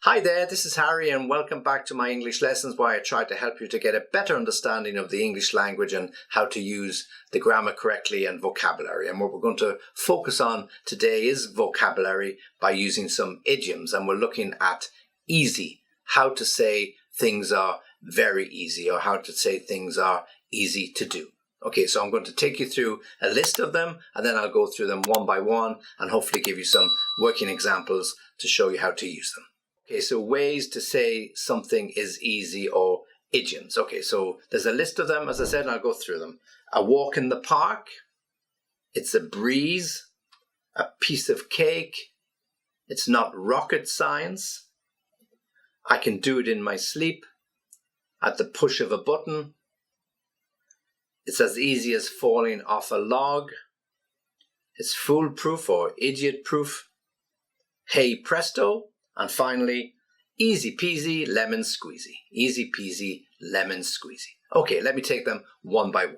Hi there, this is Harry and welcome back to my English lessons where I try to help you to get a better understanding of the English language and how to use the grammar correctly and vocabulary. And what we're going to focus on today is vocabulary by using some idioms, and we're looking at easy, how to say things are very easy or how to say things are easy to do. Okay, so I'm going to take you through a list of them and then I'll go through them one by one and hopefully give you some working examples to show you how to use them. Okay, so ways to say something is easy or idioms. Okay, so there's a list of them, as I said, and I'll go through them. A walk in the park, it's a breeze, a piece of cake, it's not rocket science, I can do it in my sleep, at the push of a button, it's as easy as falling off a log, it's foolproof or idiotproof, hey presto, and finally, easy peasy lemon squeezy. Easy peasy lemon squeezy. Okay, let me take them one by one.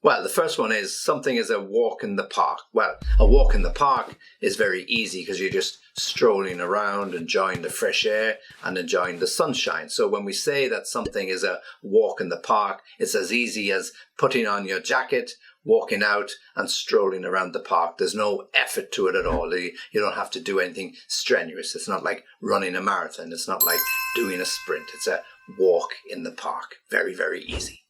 Well, the first one is something is a walk in the park. Well, a walk in the park is very easy because you're just strolling around, enjoying the fresh air and enjoying the sunshine. So when we say that something is a walk in the park, it's as easy as putting on your jacket, walking out and strolling around the park. There's no effort to it at all. You don't have to do anything strenuous. It's not like running a marathon. It's not like doing a sprint. It's a walk in the park. Very, very easy.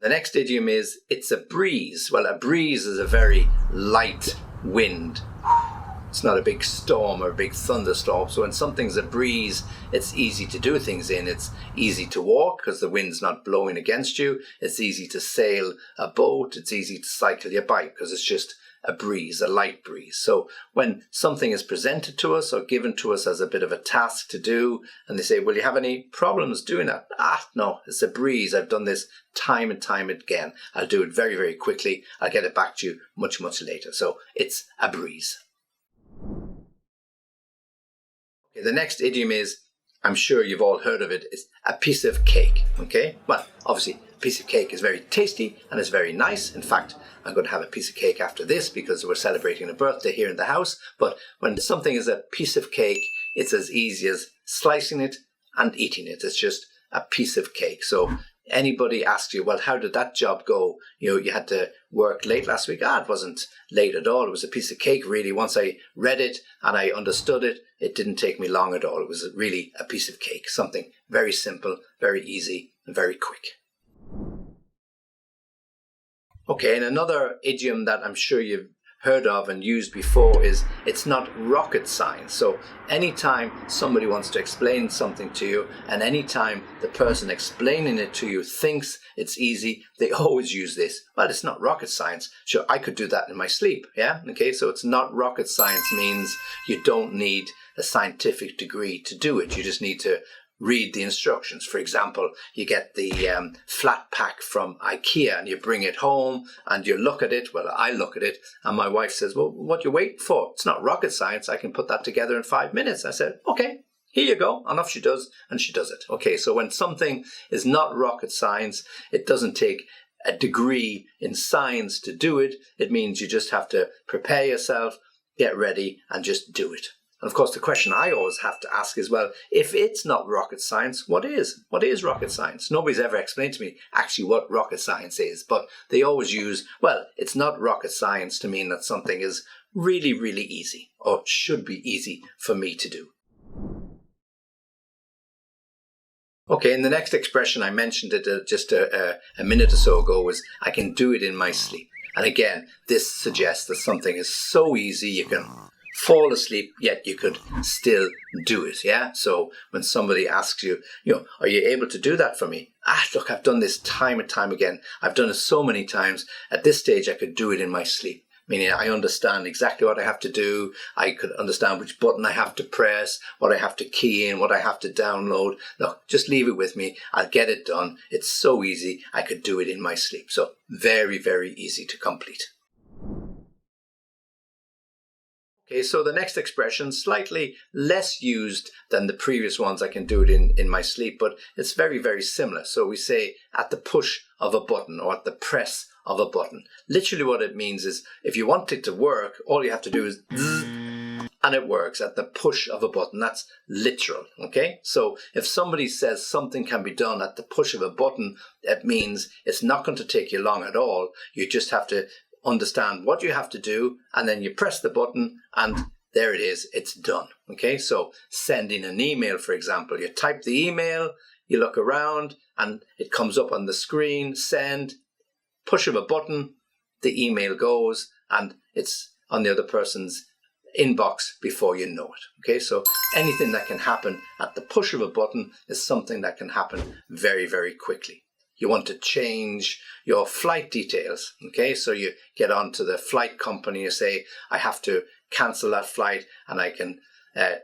The next idiom is, it's a breeze. Well, a breeze is a very light wind. It's not a big storm or a big thunderstorm. So when something's a breeze, it's easy to do things in. It's easy to walk because the wind's not blowing against you. It's easy to sail a boat. It's easy to cycle your bike because it's just a breeze, a light breeze. So when something is presented to us or given to us as a bit of a task to do, and they say, will you have any problems doing that? No, it's a breeze. I've done this time and time again. I'll do it very, very quickly. I'll get it back to you much, much later. So it's a breeze. Okay, the next idiom is, I'm sure you've all heard of it, is a piece of cake. Okay, well, obviously a piece of cake is very tasty and it's very nice. In fact, I'm going to have a piece of cake after this because we're celebrating a birthday here in the house. But when something is a piece of cake, it's as easy as slicing it and eating it. It's just a piece of cake. So anybody asks you, well, how did that job go? You had to work late last week. It wasn't late at all. It was a piece of cake, really. Once I read it and I understood it, it didn't take me long at all. It was really a piece of cake, something very simple, very easy, and very quick. Okay, and another idiom that I'm sure you've heard of and used before is, it's not rocket science. So anytime somebody wants to explain something to you and anytime the person explaining it to you thinks it's easy, they always use this. Well, it's not rocket science. Sure, I could do that in my sleep. Yeah. Okay. So it's not rocket science means you don't need a scientific degree to do it. You just need to read the instructions. For example, you get the flat pack from IKEA and you bring it home and you look at it. Well, I look at it and my wife says, well, what you waiting for? It's not rocket science. I can put that together in 5 minutes. I said, okay, here you go. And off she does, and she does it. Okay, so when something is not rocket science, it doesn't take a degree in science to do it. It means you just have to prepare yourself, get ready, and just do it. And of course, the question I always have to ask is, well, if it's not rocket science, what is? What is rocket science? Nobody's ever explained to me actually what rocket science is, but they always use, well, it's not rocket science to mean that something is really, really easy or should be easy for me to do. Okay, and the next expression, I mentioned it just a minute or so ago, was I can do it in my sleep. And again, this suggests that something is so easy you can fall asleep, yet you could still do it. Yeah. So when somebody asks you, are you able to do that for me? Look, I've done this time and time again. I've done it so many times. At this stage, I could do it in my sleep. Meaning I understand exactly what I have to do. I could understand which button I have to press, what I have to key in, what I have to download. Look, just leave it with me. I'll get it done. It's so easy. I could do it in my sleep. So very, very easy to complete. Okay, so the next expression, slightly less used than the previous ones. I can do it in my sleep, but it's very, very similar. So we say at the push of a button or at the press of a button. Literally what it means is if you want it to work, all you have to do is zzz, and it works at the push of a button. That's literal, okay? So if somebody says something can be done at the push of a button, it means it's not going to take you long at all. You just have to understand what you have to do, and then you press the button and there it is, it's done. Okay, so sending an email, for example, you type the email, you look around and it comes up on the screen, send, push of a button, the email goes and it's on the other person's inbox before you know it. Okay, so anything that can happen at the push of a button is something that can happen very, very quickly. You want to change your flight details, okay? So you get onto the flight company, you say, I have to cancel that flight and I can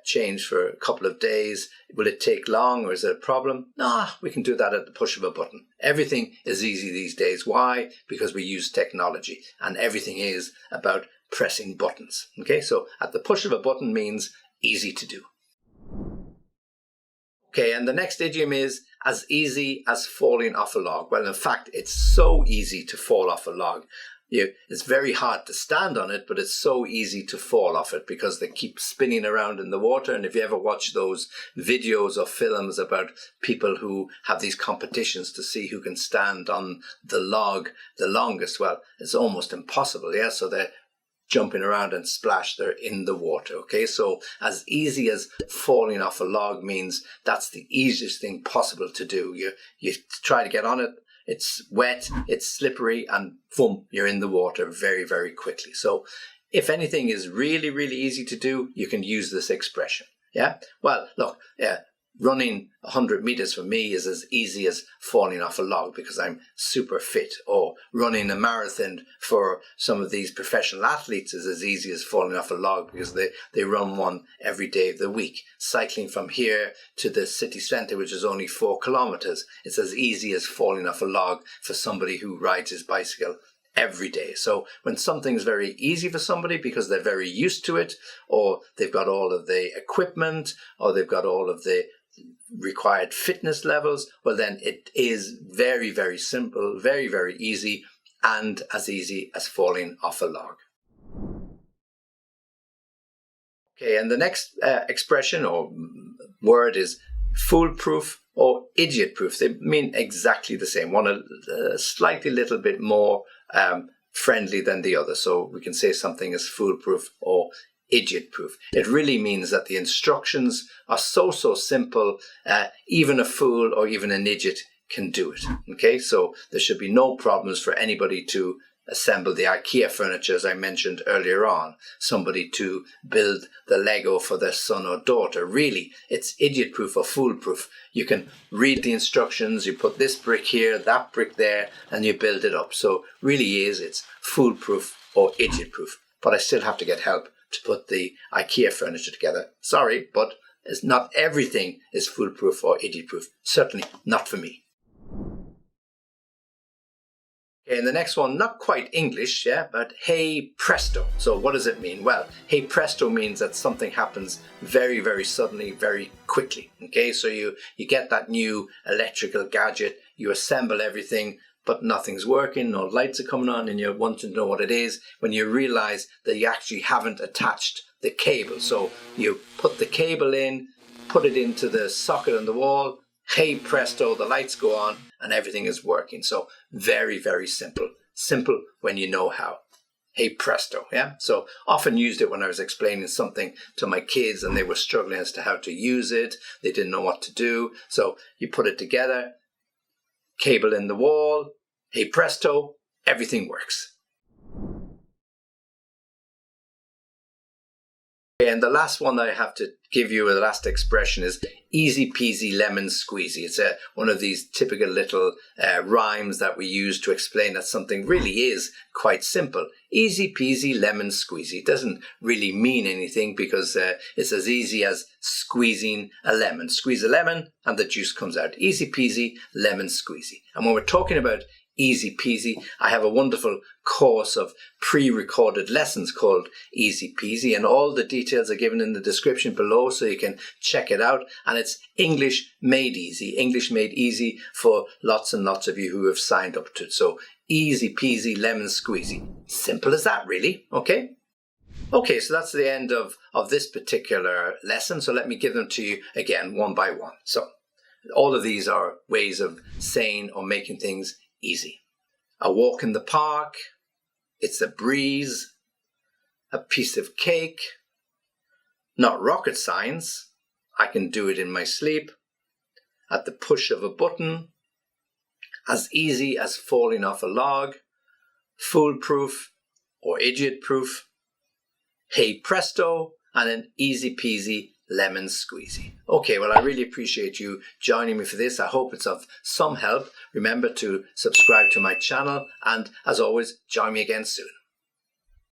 change for a couple of days. Will it take long or is it a problem? No, we can do that at the push of a button. Everything is easy these days. Why? Because we use technology and everything is about pressing buttons, okay? So at the push of a button means easy to do. Okay, and the next idiom is as easy as falling off a log. Well, in fact, it's so easy to fall off a log. It's very hard to stand on it, but it's so easy to fall off it because they keep spinning around in the water. And if you ever watch those videos or films about people who have these competitions to see who can stand on the log the longest, well, it's almost impossible, yeah? So they're jumping around and splash, they're in the water, okay? So as easy as falling off a log means that's the easiest thing possible to do. You try to get on it, it's wet, it's slippery, and boom, you're in the water very, very quickly. So if anything is really, really easy to do, you can use this expression, yeah? Well, look, running 100 meters for me is as easy as falling off a log because I'm super fit. Or running a marathon for some of these professional athletes is as easy as falling off a log because they run one every day of the week. Cycling from here to the city centre, which is only 4 kilometers, it's as easy as falling off a log for somebody who rides his bicycle every day. So when something's very easy for somebody because they're very used to it, or they've got all of the equipment, or they've got all of the required fitness levels, well then it is very, very simple, very, very easy, and as easy as falling off a log. Okay, and the next expression or word is foolproof or idiotproof. They mean exactly the same. One a slightly little bit more friendly than the other. So we can say something is foolproof or idiotproof. It really means that the instructions are so simple, even a fool or even an idiot can do it. Okay, so there should be no problems for anybody to assemble the IKEA furniture, as I mentioned earlier on, somebody to build the Lego for their son or daughter. Really, it's idiot-proof or foolproof. You can read the instructions, you put this brick here, that brick there, and you build it up. So really it's foolproof or idiot-proof. But I still have to get help to put the IKEA furniture together. Sorry, but it's not everything is foolproof or idiot-proof. Certainly not for me. Okay, and the next one, not quite English, yeah, but hey presto. So what does it mean? Well, hey presto means that something happens very, very suddenly, very quickly. Okay, so you get that new electrical gadget, you assemble everything, but nothing's working, no lights are coming on, and you want to know what it is when you realize that you actually haven't attached the cable. So you put the cable in, put it into the socket on the wall, hey presto, the lights go on and everything is working. So very, very simple. Simple when you know how. Hey presto, yeah? So often used it when I was explaining something to my kids and they were struggling as to how to use it. They didn't know what to do. So you put it together, cable in the wall, hey presto, everything works. And the last one that I have to give you, the last expression, is easy peasy lemon squeezy. It's one of these typical little rhymes that we use to explain that something really is quite simple. Easy peasy lemon squeezy. It doesn't really mean anything because it's as easy as squeezing a lemon. Squeeze a lemon and the juice comes out. Easy peasy lemon squeezy. And when we're talking about easy peasy. I have a wonderful course of pre-recorded lessons called Easy Peasy, and all the details are given in the description below, so you can check it out. And it's English made easy for lots and lots of you who have signed up to it. So easy peasy lemon squeezy. Simple as that, really. Okay, so that's the end of this particular lesson. So let me give them to you again one by one. So all of these are ways of saying or making things easy. A walk in the park, it's a breeze, a piece of cake, not rocket science, I can do it in my sleep, at the push of a button, as easy as falling off a log, foolproof or idiot-proof, hey presto, and an easy peasy lemon squeezy. Okay, well, I really appreciate you joining me for this. I hope it's of some help. Remember to subscribe to my channel, and as always, join me again soon.